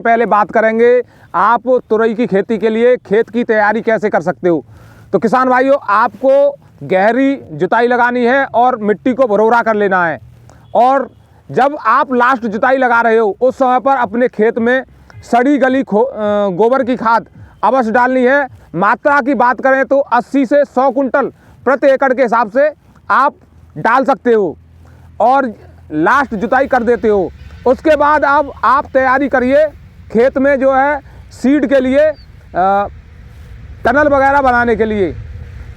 पहले बात करेंगे आप तुरई की खेती के लिए खेत की तैयारी कैसे कर सकते हो। तो किसान भाइयों, आपको गहरी जुताई लगानी है और मिट्टी को भुरभुरा कर लेना है। और जब आप लास्ट जुताई लगा रहे हो उस समय पर अपने खेत में सड़ी गली गोबर की खाद अवश्य डालनी है। मात्रा की बात करें तो 80 से 100 कुंटल प्रति एकड़ के हिसाब से आप डाल सकते हो और लास्ट जुताई कर देते हो। उसके बाद अब आप तैयारी करिए खेत में जो है सीड के लिए टनल वगैरह बनाने के लिए।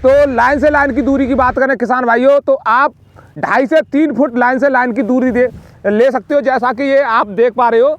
तो लाइन से लाइन की दूरी की बात करें किसान भाइयों, तो आप 2.5 से 3 फुट लाइन से लाइन की दूरी ले सकते हो। जैसा कि ये आप देख पा रहे हो,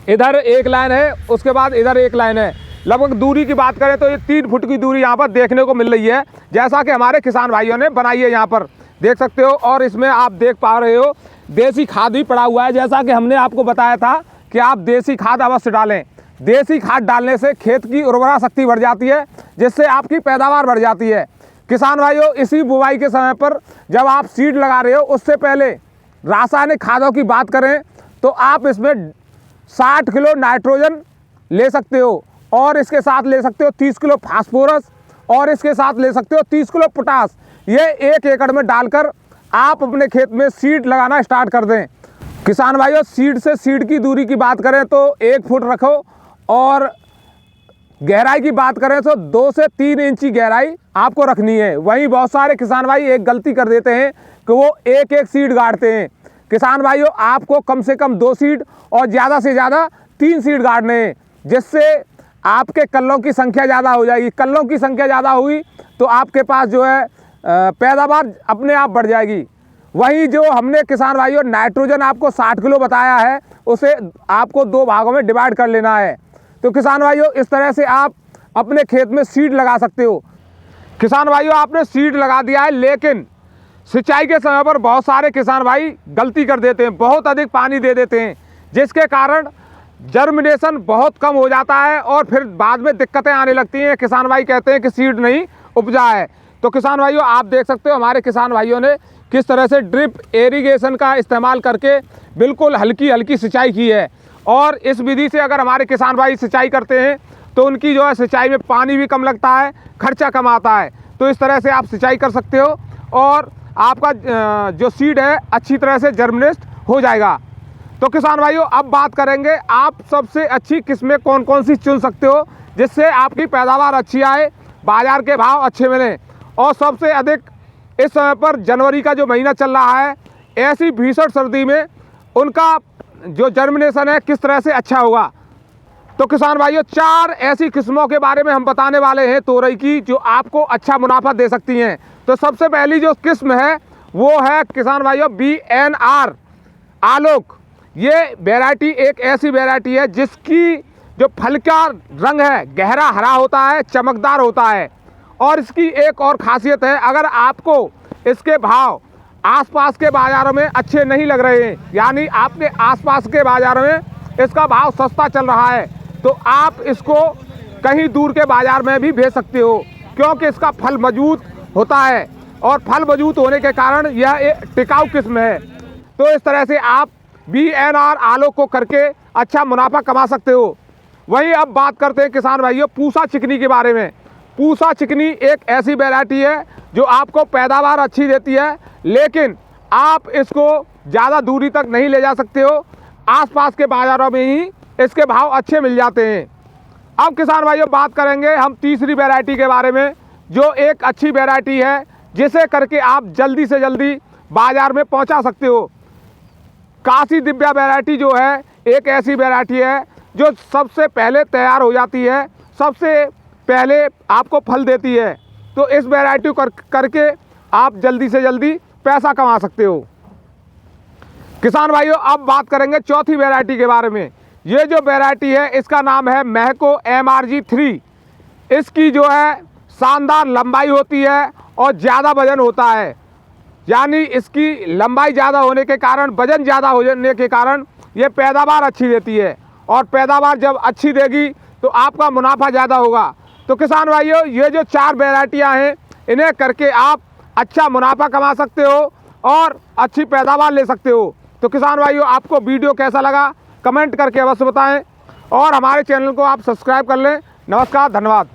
इधर एक लाइन है, उसके बाद इधर एक लाइन है। लगभग दूरी की बात करें तो ये 3 फुट की दूरी यहाँ पर देखने को मिल रही है, जैसा कि हमारे किसान भाइयों ने बनाई है। यहाँ पर देख सकते हो और इसमें आप देख पा रहे हो देसी खाद भी पड़ा हुआ है। जैसा कि हमने आपको बताया था कि आप देसी खाद अवश्य डालें। देसी खाद डालने से खेत की उर्वरा शक्ति बढ़ जाती है, जिससे आपकी पैदावार बढ़ जाती है। किसान भाइयों, इसी बुवाई के समय पर जब आप सीड लगा रहे हो उससे पहले रासायनिक खादों की बात करें तो आप इसमें 60 किलो नाइट्रोजन ले सकते हो और इसके साथ ले सकते हो 30 किलो फास्फोरस और इसके साथ ले सकते हो 30 किलो पोटास। ये 1 एकड़ में डालकर आप अपने खेत में सीड लगाना स्टार्ट कर दें। किसान भाइयों, सीड से सीड की दूरी की बात करें तो 1 फुट रखो और गहराई की बात करें तो 2 से 3 इंच की गहराई आपको रखनी है। वहीं बहुत सारे किसान भाई एक गलती कर देते हैं कि वो एक सीड गाड़ते हैं। किसान भाइयों, आपको कम से कम 2 सीड और ज़्यादा से ज़्यादा 3 सीड गाड़ने हैं, जिससे आपके कल्लों की संख्या ज़्यादा हो जाएगी। कल्लों की संख्या ज़्यादा हुई तो आपके पास जो है पैदावार अपने आप बढ़ जाएगी। वहीं जो हमने किसान भाइयों नाइट्रोजन आपको 60 किलो बताया है, उसे आपको 2 भागों में डिवाइड कर लेना है। तो किसान भाइयों, इस तरह से आप अपने खेत में सीड लगा सकते हो। किसान भाइयों, आपने सीड लगा दिया है, लेकिन सिंचाई के समय पर बहुत सारे किसान भाई गलती कर देते हैं, बहुत अधिक पानी दे देते हैं, जिसके कारण जर्मिनेशन बहुत कम हो जाता है और फिर बाद में दिक्कतें आने लगती हैं। किसान भाई कहते हैं कि सीड नहीं उपजा है। तो किसान भाइयों, आप देख सकते हो हमारे किसान भाइयों ने किस तरह से ड्रिप इरिगेशन का इस्तेमाल करके बिल्कुल हल्की हल्की सिंचाई की है। और इस विधि से अगर हमारे किसान भाई सिंचाई करते हैं तो उनकी जो है सिंचाई में पानी भी कम लगता है, खर्चा कम आता है। तो इस तरह से आप सिंचाई कर सकते हो और आपका जो सीड है अच्छी तरह से जर्मिनेट हो जाएगा। तो किसान भाइयों, अब बात करेंगे आप सबसे अच्छी किस्में कौन कौन सी चुन सकते हो, जिससे आपकी पैदावार अच्छी आए, बाज़ार के भाव अच्छे मिलें। और सबसे अधिक इस समय पर जनवरी का जो महीना चल रहा है, ऐसी भीषण सर्दी में उनका जो जर्मिनेशन है किस तरह से अच्छा होगा। तो किसान भाइयों, 4 ऐसी किस्मों के बारे में हम बताने वाले हैं तोरई की, जो आपको अच्छा मुनाफा दे सकती हैं। तो सबसे पहली जो किस्म है वो है किसान भाइयों BNR आलोक। ये वैरायटी एक ऐसी वैरायटी है जिसकी जो फल का रंग है गहरा हरा होता है, चमकदार होता है। और इसकी एक और खासियत है, अगर आपको इसके भाव आसपास के बाज़ारों में अच्छे नहीं लग रहे हैं, यानी आपके आसपास के बाज़ारों में इसका भाव सस्ता चल रहा है, तो आप इसको कहीं दूर के बाज़ार में भी भेज सकते हो, क्योंकि इसका फल मजबूत होता है और फल मजबूत होने के कारण यह एक टिकाऊ किस्म है। तो इस तरह से आप BNR आलोक को करके अच्छा मुनाफा कमा सकते हो। वहीं अब बात करते हैं किसान भाइयों पूसा चिकनी के बारे में। पूसा चिकनी एक ऐसी वैरायटी है जो आपको पैदावार अच्छी देती है, लेकिन आप इसको ज़्यादा दूरी तक नहीं ले जा सकते हो, आसपास के बाज़ारों में ही इसके भाव अच्छे मिल जाते हैं। अब किसान भाइयों बात करेंगे हम तीसरी वैरायटी के बारे में, जो एक अच्छी वैरायटी है जिसे करके आप जल्दी से जल्दी बाज़ार में पहुंचा सकते हो। काशी दिव्या वैरायटी जो है एक ऐसी वैरायटी है जो सबसे पहले तैयार हो जाती है, सबसे पहले आपको फल देती है। तो इस वैरायटी करके आप जल्दी से जल्दी पैसा कमा सकते हो। किसान भाइयों, अब बात करेंगे चौथी वैरायटी के बारे में। ये जो वैरायटी है इसका नाम है महको MRG3। इसकी जो है शानदार लंबाई होती है और ज़्यादा वजन होता है, यानी इसकी लंबाई ज़्यादा होने के कारण, वजन ज़्यादा होने के कारण ये पैदावार अच्छी देती है। और पैदावार जब अच्छी देगी तो आपका मुनाफा ज़्यादा होगा। तो किसान भाइयों, ये जो 4 वैरायटियाँ हैं इन्हें करके आप अच्छा मुनाफा कमा सकते हो और अच्छी पैदावार ले सकते हो। तो किसान भाइयों, आपको वीडियो कैसा लगा कमेंट करके अवश्य बताएं। और हमारे चैनल को आप सब्सक्राइब कर लें। नमस्कार, धन्यवाद।